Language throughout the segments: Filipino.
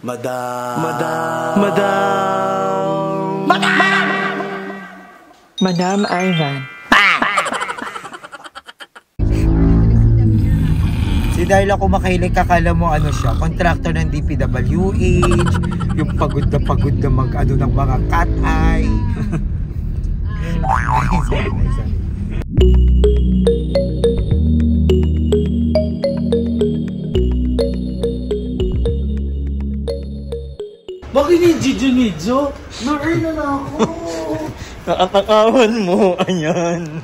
Madam. Madam Ivan. Si dahil ako makinig, kakala mo ano siya, contractor ng DPWH, yung pagod na mag-ano ng mga cat eye. Bakit ni Gidyo? Na-earn na ako. Kakatakawan mo, ayan.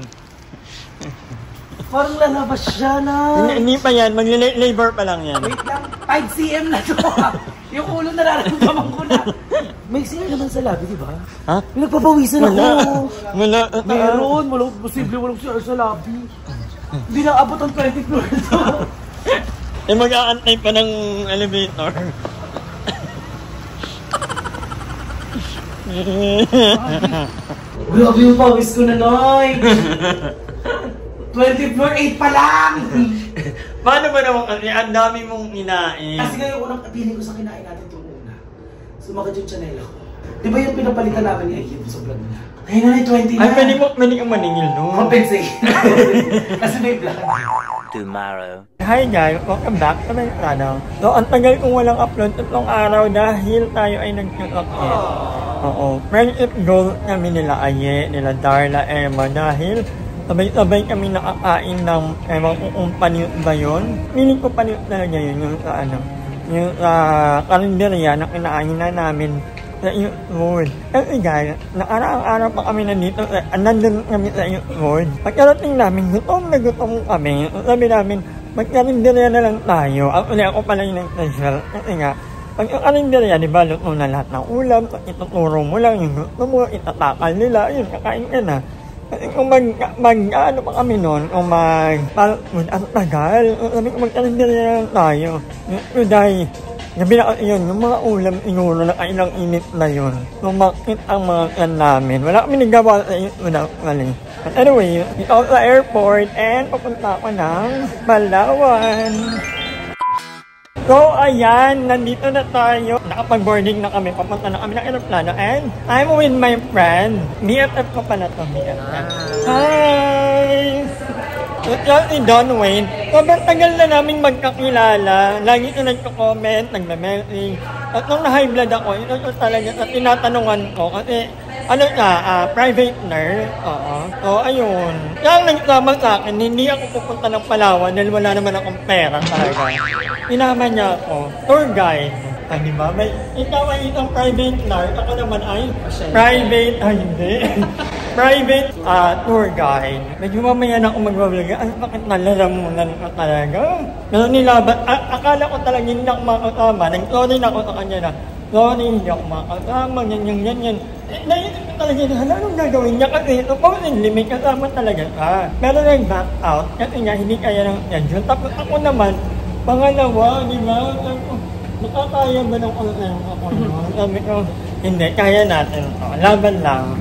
Parang lalabas siya na. Hindi pa yan, mag-labor pa lang yan. Wait lang, 5 cm na to. Yung ulo nararamdaman ko na. May cm naman sa labi, di ba? Ha? Nagpapawisan ako. Wala. Meron, posible walang CR sa labi. Hindi na abot ang 20 floor to. Eh, mag-aantay pa ng elevator. Grabe yung pawis ko na, Noy. 20 floor, 8 pa lang. Paano ba naman kasi ang dami mong kinain? Kasi ngayon unang feeling ko sa kinain natin itong una. Sumakit yung chanela ko. Di ba yung pinapalitan namin ni Ayib sa vlog niya? Ayun na, 20 na. Ay, pwede kang maningil, no? Compensate. Kasi may vlog. Tomorrow. Hi guys, welcome back to my channel. So, ang tagal kong walang upload itong araw dahil tayo ay nag-update. Oo, friendship goal kami nila Aye, nila Darla, Emma dahil sabay-sabay kami nakakain ng ewan kung paniyot ba yun. Meaning ko paniyot talaga yun, yung sa ano, yung karinderya na kinain na namin sa Youthwood. Kasi guys, nakaraang-araw pa kami nandito, nandun kami sa Youthwood. Pagkarating namin, gutom na gutom kami. Sabi namin, magkarinderya na lang tayo. Ako pala yung nag-special. Kasi nga, pag yung karinderya, di ba, luto na lahat ng ulam, ituturo mo lang yung gusto mo, itatakal nila, yun, kakain ka na. Kasi kung ano pa kami noon, kung ang tagal, sabi ko magkarinderya na lang tayo. Dahil, gabi na yun, yung mga ulam siguro na kailang init na yun. Lumakit ang mga kan namin. Wala kami nagawa sa inyo na mali. But anyway, ito sa airport and papunta ako ng Palawan. So, ayan, nandito na tayo. Nakapag-boarding na kami. Papunta na kami ng aeroplano. And I'm with my friend. BFF ko pala to, BFF. Hi! Ito si Don Wayne. Sobrang tagal na naming magkakilala. Lagi ito nagko-comment, nagme-message. At nung na-high blood ako, ito talaga at tinatanungan ko. Kasi, ano siya, private nurse. Oo. So, ayun. Kaya ang nagsama sa akin, hindi ako pupunta ng Palawan dahil wala naman akong pera talaga. Inama niya ako, tour guide. Diba? Ikaw ay isang private nurse, ako naman ay private, hindi. Private tour guide. Medyo mamaya na ako mag-vlog. Bakit nalalamunan ko talaga? Pero nilaban, akala ko talaga hindi ako makakasama. Nag-sorry na ako sa kanya na, sorry, hindi ako makakasama, yan. Naisip ko talaga na, anong gagawin niya? Kasi supposedly may kasama talaga ka. Pero nag-back out, kasi nga hindi kaya ng schedule. Tapos ako naman, pangalawa, di ba? Nakakaya ba ng online ako? Sabi ko, hindi, kaya natin to. Laban lang.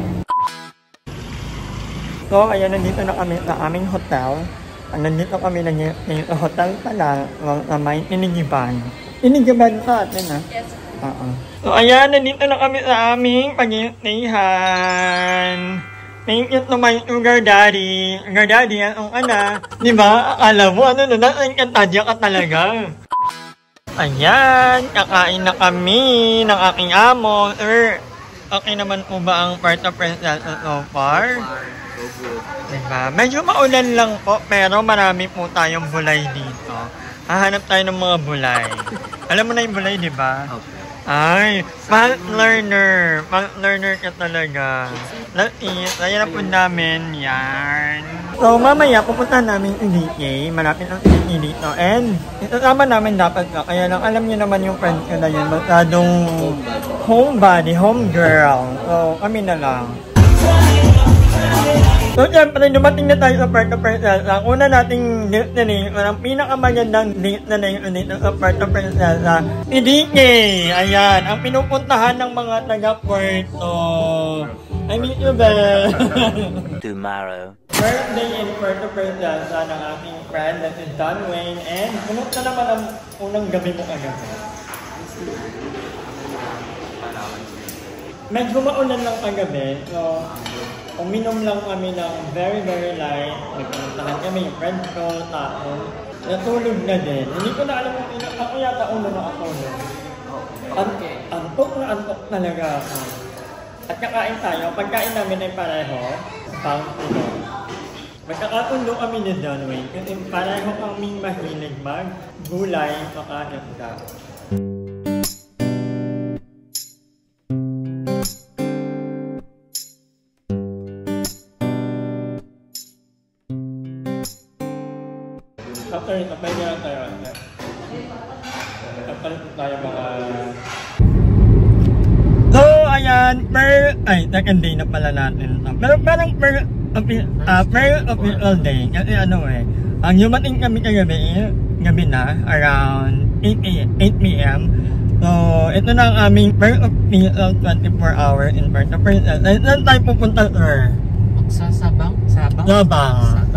So, ayan, nandito na kami sa aming hotel. Nandito kami na sa hotel pala sa may Inigiban. Inigiban sa atin, ha? Yes. So, ayan, nandito na kami sa aming pag-iihayan. Thank you to my sugar daddy. Sugar daddy, ang ana. Di ba? Akala mo, ano na, nasa Encantadia ka talaga. Ayan, kakain na kami ng aking amo. Sir, okay naman po ba ang part of Princess so far? Diba? Medyo maulan lang po, pero marami po tayong bulay dito. Hahanap tayo ng mga bulay. Alam mo na yung bulay, di ba? Okay. Ay, math learner. Math learner ka talaga. That is, ayan na po namin. Yan. So, mamaya, pupunta namin yung DK. Malapit ang DK dito. And, isasama namin dapat ka. Kaya lang, alam niyo naman yung friends ko na yun. Masyadong homebody, homegirl. So, kami na lang. So, siyempre, dumating na tayo sa Puerto Princesa. Una nating destination, ang pinakamagandang date na yun dito sa Puerto Princesa, si DK. Ayan, ang pinupuntahan ng mga taga-Puerto. I mean you, Belle. Tomorrow. Birthday in Puerto Princesa ng aking friend na si Don Wayne. And, kumusta naman ang unang gabi mo kagabi? Medyo maulan lang kagabi, so uminom lang kami ng very light. Nagpuntahan kami yung friend ko, taon. Natulog na din. Hindi ko na alam kung ako yata ulo na ako. Antok talaga ako. At kakain tayo. Pagkain namin ay pareho. Pang ito. Magkakatundo kami ni Donway. Kasi pareho kaming mahilig mag-gulay, makain ka. Kapay niya tayo. Kapay tayo mga... So, ayan, second day na pala natin. Pero parang per official day. Kasi ang yumating kami kagabi, gabi na, around 8 p.m. So, ito na ang aming per official 24-hour in person. Saan tayo pupunta, sir? Sabang?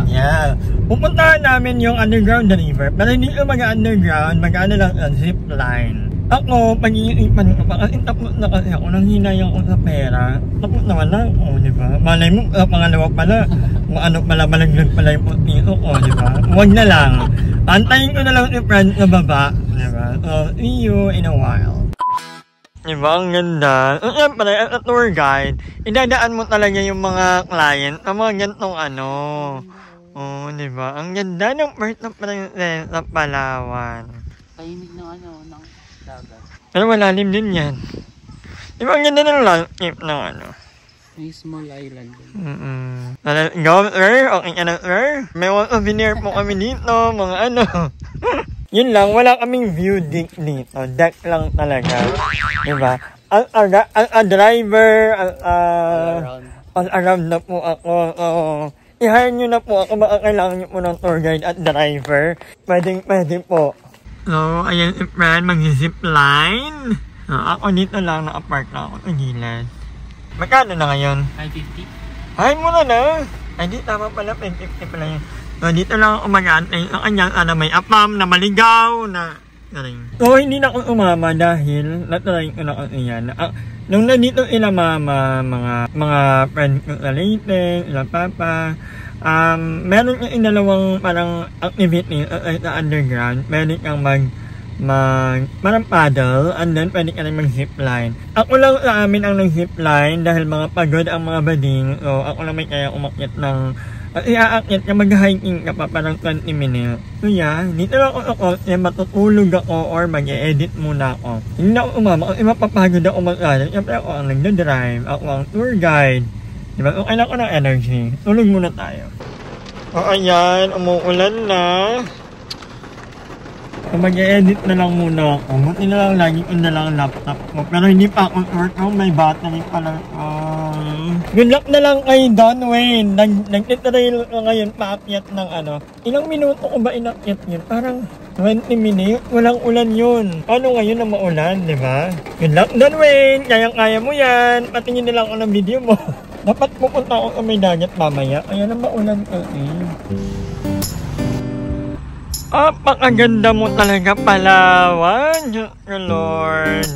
Yeah. Pupuntahan namin yung underground river. Pero hindi ko mag-underground, mag-ano lang ang zip line. Ako, pag-iipan ko pa, kasi tapos na kasi ako, nang hinayang ko sa pera. Tapos naman na ako, di ba? Malay mo, pangalawa pala, malaglag pala yung puti ko, di ba? Huwag na lang. Antayin ko na lang si friend sa baba, di ba? So, see you in a while. Diba, ang ganda. So, siyempre, as a tour guide, idadaan mo talaga yung mga client sa mga gantong Oh, diba? Ang ganda ng part ng princess sa Palawan. Tahimik ng ng dagat. Pero malalim din yan. Diba, ang ganda ng landscape ng May small island. Go, sir? Okay ka na, sir? May mga souvenir po kami dito, mga Yun lang, wala kaming view deck dito. Deck lang talaga. Diba? Ang driver, all-around na po ako. I-hire nyo na po ako. Baka kailangan nyo po ng tour guide at driver. Pwede po. So, ayan si friend, mag-zip line. So, ako dito lang, naka-park na ako sa gilid. Magkano na ngayon? 550. Ay, muna na. Ay, di, tama pala. 550 pala yun. So, dito lang ako mag-aantay ang kanyang may apam na maligaw na So, hindi na ako umama dahil natry ko na kasi yan. Nung nandito sila mama, mga friend ko sa Leyte, sila papa, meron yung inalawang parang activity sa underground. Pwede kang parang paddle, and then pwede ka rin mag-zipline. Ako lang sa amin ang nag-zipline dahil mga pagod ang mga bading. So, ako lang may kaya umakyat ng iaakit ka, mag-hiking ka pa parang 20 minutes. So yeah, dito lang ako, matutulog ako or mag-e-edit muna ako. Hindi na ako umama, kasi mapapagod ako mag-edit. Siyempre ako ang nagda-drive, ako ang tour guide. Diba? So kailangan ko ng energy. Tulog muna tayo. O ayan, umuulan na. So mag-e-edit na lang muna ako. Buti na lang lagi ko na lang laptop ko. Pero hindi pa ako work ko, may battery pa lang. Good luck na lang kay Don Wayne. Nag-trail ko ngayon paakyat ng Ilang minuto ko ba inakyat yun? Parang 20 minutes. Walang ulan yun. Paano ngayon na maulan, di ba? Good luck, Don Wayne. Kayang-kaya mo yan. Patingin na lang ako ng video mo. Dapat pupunta ako sa may dagat mamaya. Kaya na maulan ko Pakaganda mo talaga, Palawan. Lord.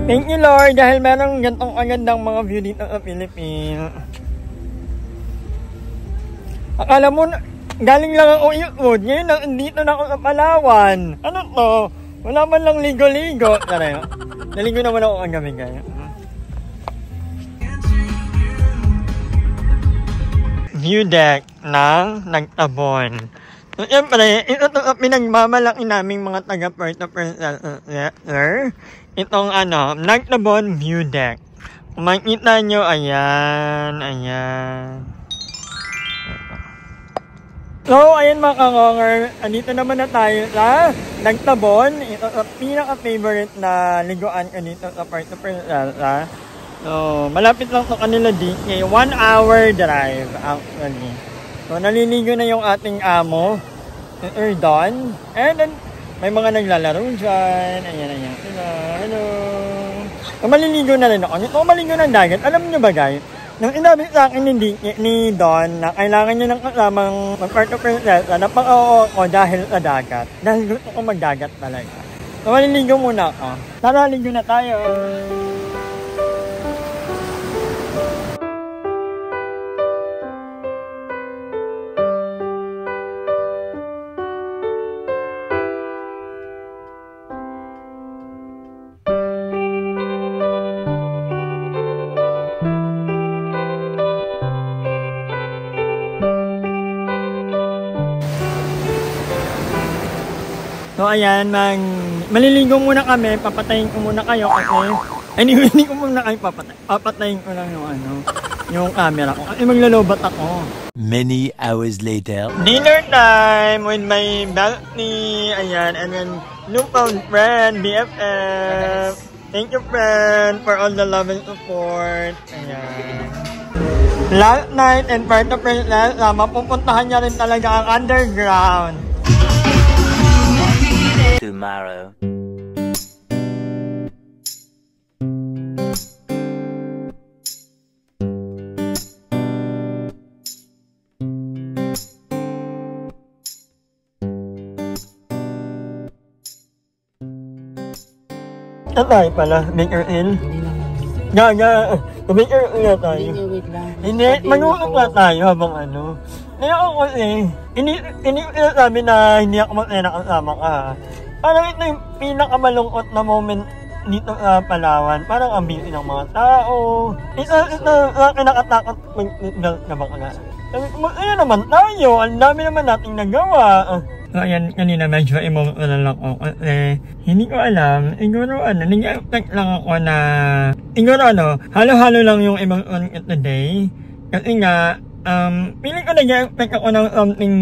Thank you, Lord, dahil meron gantong kagandang mga view dito sa Philippines. Akala mo, galing lang ako Eastwood. Ngayon, dito na ako sa Palawan. Ano to? Wala man lang ligo-ligo. Tara, naligo naman ako kagabi kaya. View deck ng Nagtabon. So, siyempre, ito pinagmamalaki naming mga taga-Puerto Princesa. Itong Nagtabon view deck. Kung makikita nyo, ayan. So, ayan mga kangonger, andito naman na tayo sa Nagtabon. Ito ang pinaka-favorite na liguan ko dito sa Puerto Princesa. So, malapit lang sa kanila dito. 1 hour drive, actually. So, naliligo na yung ating amo. We're done. And then, may mga naglalaro dyan. Ayan. Hello. So, maliligo na rin ako. Ito, maligo ng dagat. Alam nyo ba, guys? Nung inabi sa akin ni Don na kailangan nyo ng kasamang Puerto Princesa, napang-oo ko dahil sa dagat. Dahil gusto ko magdagat talaga. So, maliligo muna ako. Tara, ligo na tayo. ayan, maliligo muna kami, papatayin ko muna kayo kasi anyway, hindi ko muna kayo papatayin ko lang yung camera ko kasi maglalobat ako. Many hours later. Dinner time with my balcony, ayan, and then newfound friend, BFF. Thank you, friend, for all the love and support. Ayan. Last night and part of Princess, mapupuntahan niya rin talaga ang underground. Tomorrow. Tayo pala, Baker Hill. Gaga, Baker Hill na tayo. Wait lang. Hindi, manulog na tayo habang Hindi ako kasi, hindi ko sabi na hindi ako mag-ena kasama ka. Parang ito yung pinakamalungkot na moment dito sa Palawan. Parang ang busy ng mga tao. Ito kinakatakot mag-belt na baka nga. Sabi ko, mag-ena naman tayo. Ang dami naman nating nagawa. So, ayan, kanina medyo emotional ako kasi hindi ko alam, siguro nag-expect lang ako na, siguro halo-halo lang yung emotion today. Kasi nga, feeling ko nag-expect ako ng something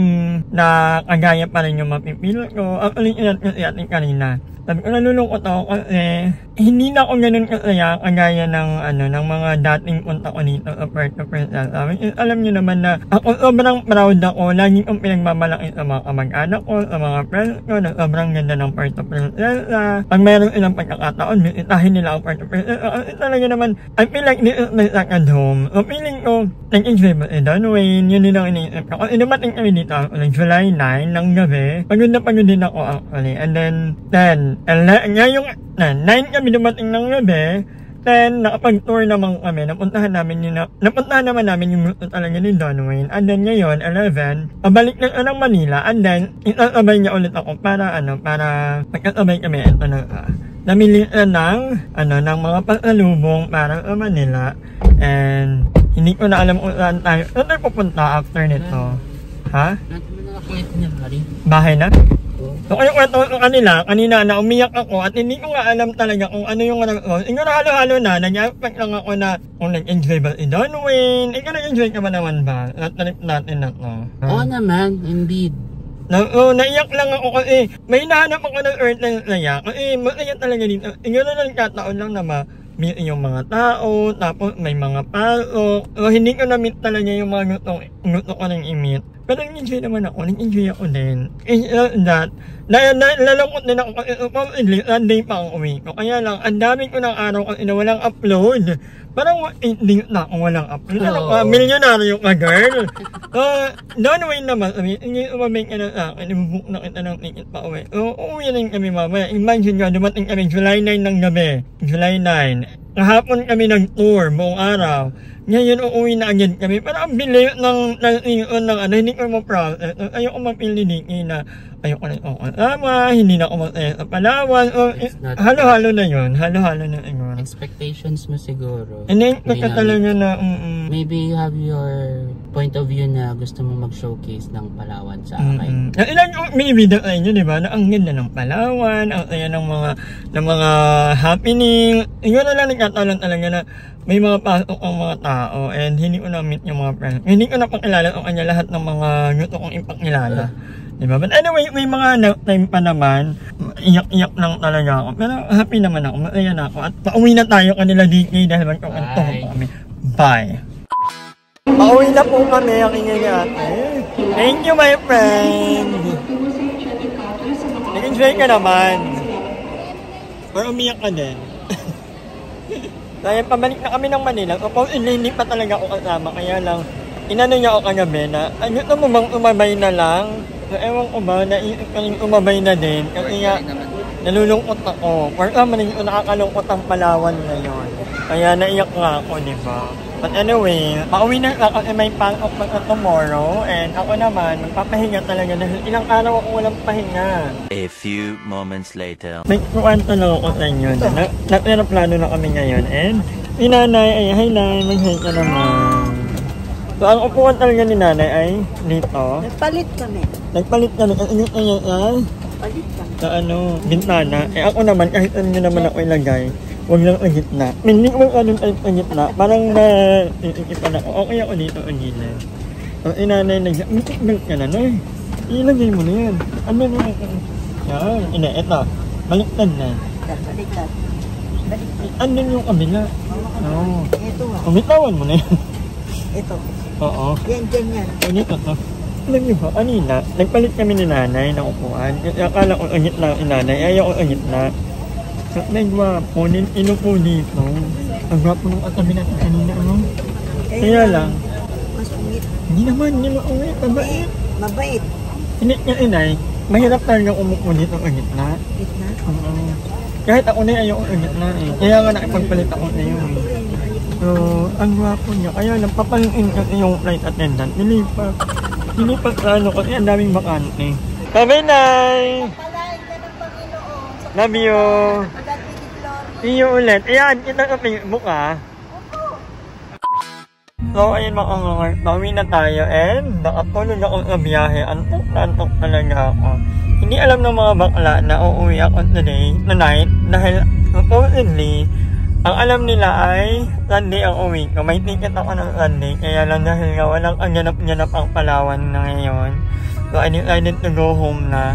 na kagaya pa rin yung mapipili ko. Actually, inat ko si ating kanina. Sabi ko, nalulungkot ako kasi hindi na ako ganun kasaya kagaya ng mga dating punta ko dito sa Puerto Princesa. Alam niyo naman na ako sobrang proud ako. Lagi kong pinagmamalaki sa mga kamag-anak ko, sa mga friends ko, na sobrang ganda ng Puerto Princesa. Pag mayroon ilang pagkakataon, bisitahin nila ang Puerto Princesa. Kasi talaga naman, I feel like this is my second home. So feeling ko, nag-enjoy mo si Don Wayne, yun din ang iniisip ko. Kasi dumating kami dito, July 9 ng gabi. Pagod na pagod din ako actually. And then, ngayong 9 kami dumating ng gabi, then nakapag-tour naman kami, napuntahan naman namin yung gusto talaga ni Don Wayne. And then ngayon, 11, pabalik na ng Manila, and then isasabay niya ulit ako para magkasabay kami. Ito na namili ng mga pasalubong para sa Manila, and hindi ko na alam kung saan tayo pupunta after nito. Ha? Nakakwento niya, Hari. Bahay na? So kayo kwento ko kanina na umiyak ako at hindi ko nga alam talaga kung ano yung siguro halo-halo na, nag-expect lang ako na kung nag-enjoy ba si Don Wayne. Ikaw nag-enjoy ka ba naman ba? Natanip natin ako. Oo naman, indeed. Naiyak lang ako kasi may hinahanap ako ng earthling naiyak. Kasi masaya talaga dito. Siguro lang kataon lang na meet yung mga tao, tapos may mga pasok. So hindi ko na-meet talaga yung mga gusto ko nang i-meet. Pero nag-enjoy naman ako, nag-enjoy ako din. Lalungkot din ako kasi supposedly Sunday pa ang uwi ko. Kaya lang, ang dami ko ng araw kasi na walang upload. Parang 8 days na akong walang upload. Milyonaryo ka, girl. Don Wayne naman, hindi umabay ka na sa akin, ibubook na kita ng ticket pa uwi. Uuwi rin kami mamaya. Imagine nyo, dumating kami July 9 ng gabi. July 9. Kahapon kami nag-tour, buong araw. Ngayon, uuwi na agad kami. Parang ang bili ng hindi ko ma-process. Ayoko mapili na ayoko na ako kasama, hindi na ako masaya sa Palawan. Halo-halo na yun. Halo-halo na siguro. Expectations mo siguro. Ini-expect ka talaga na, Maybe you have your point of view na gusto mo mag-showcase ng Palawan sa akin. Ilang may video sa inyo, di ba? Na ang ganda ng Palawan, ang saya ng mga happening. Siguro lang nagkataon talaga na may mga pasok ang mga tao and hindi ko na-meet yung mga friends. Hindi ko napakilala ang kanya lahat ng mga gusto kong ipakilala. Diba? But anyway, may mga time pa naman, iyak-iyak lang talaga ako. Pero happy naman ako, masaya na ako. At pauwi na tayo kanila DK dahil magkakanto pa kami. Bye! Pauwi na po kami, ang ingay ate. Thank you, my friend! Nag-enjoy ka naman. Or umiyak ka din. Kaya pabalik na kami ng Manila. Kapag hindi pa talaga ako kasama, kaya lang inano niya ako kagabi na gusto mo bang umabay na lang? So ewan ko ba, naisip ko rin umabay na din. Kasi nga, nalulungkot ako. For some reason, nakakalungkot ang Palawan ngayon. Kaya naiyak nga ako, di ba? But anyway, pauwi na ako kasi may pasok pa tomorrow. And ako naman, magpapahinga talaga dahil ilang araw ako walang pahinga. A few moments later. May kuwento lang ako sa inyo. Plano na kami ngayon. And si nanay ay, hi nanay, mag-hi ka naman. So ang upuan talaga ni nanay ay dito. Nagpalit kami. Nagpalit kami. Kasi dito ngayon ay Sa ano, bintana. Eh ako naman, kahit ano nyo naman ako ilagay, huwag lang ang gitna. Hindi ko anong ang gitna. Parang ipan ako. Okay ako dito, ang gina. Ang inanay na dyan, mag-belt ka na, no? Ilagay mo na yan. Ano na? Yan, ina, eto. Baliktad na. Baliktad. Ano yung kabila? Oo. Ito nga. Umitawan mo na yan. Ito. Oo. Yan. O dito to. Alam niyo ba, kanina, nagpalit kami ni nanay ng upuan. Kasi akala ko angit na ang inanay, ayaw ko angit na. May gwapo, inupo dito. Ang gwapo ng katabi natin kanina, ano? Kaya lang. Masungit. Hindi naman, hindi maungit, mabait. Mabait. Hindi niya inay, mahirap talagang umupo dito ang gitna. Gitna. Oo. Kahit ako na ayaw ko ang gitna eh. Kaya nga nakipagpalit ako na yun. So, ang gwapo niya. Kaya lang, papalingin kasi yung flight attendant. Nilipat sa ano kasi ang daming bakante. Bye-bye, Nay! Palain ka ng Panginoon. Love you! See you ulit. Ayan, kita ka Facebook ah. So, ayun mga kangar, pauwi na tayo and nakatulog akong biyahe. Antok talaga ako. Hindi alam ng mga bakla na uuwi ako today, tonight, dahil supposedly, ang alam nila ay Sunday ang uwi ko. May ticket ako ng Sunday, kaya lang dahil nga walang ganap-ganap ang Palawan na ngayon. So, I decided to go home na.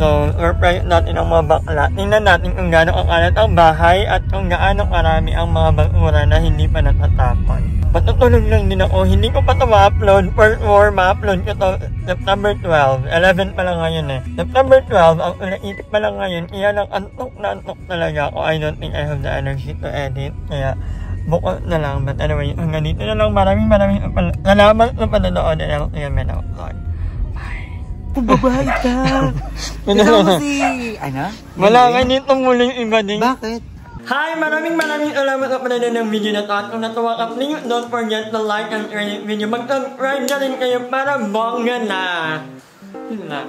So, surprise natin ang mga bakla. Tingnan natin kung gaano ang alat ang bahay at kung gaano karami ang mga basura na hindi pa natatapon. Patutulog lang din ako. Hindi ko pa ito ma-upload. First war, ma-upload ko ito September 12. 11 pa lang ngayon eh. September 12, ang unaisip pa lang ngayon. Kaya lang antok na antok talaga ako. I don't think I have the energy to edit. Kaya bukas na lang. But anyway, hanggang dito na lang. Maraming salamat sa panonood. And I'll see you in my next vlog. Pumbabahay ka! Ikaw kasi! Ano? Wala nga nito muli yung iba din. Bakit? Hi! Maraming salamat sa panonood ng video na to. At kung natuwa ka, please don't forget to like and share this video. Mag-subscribe na rin kayo para bongga na. Yun na.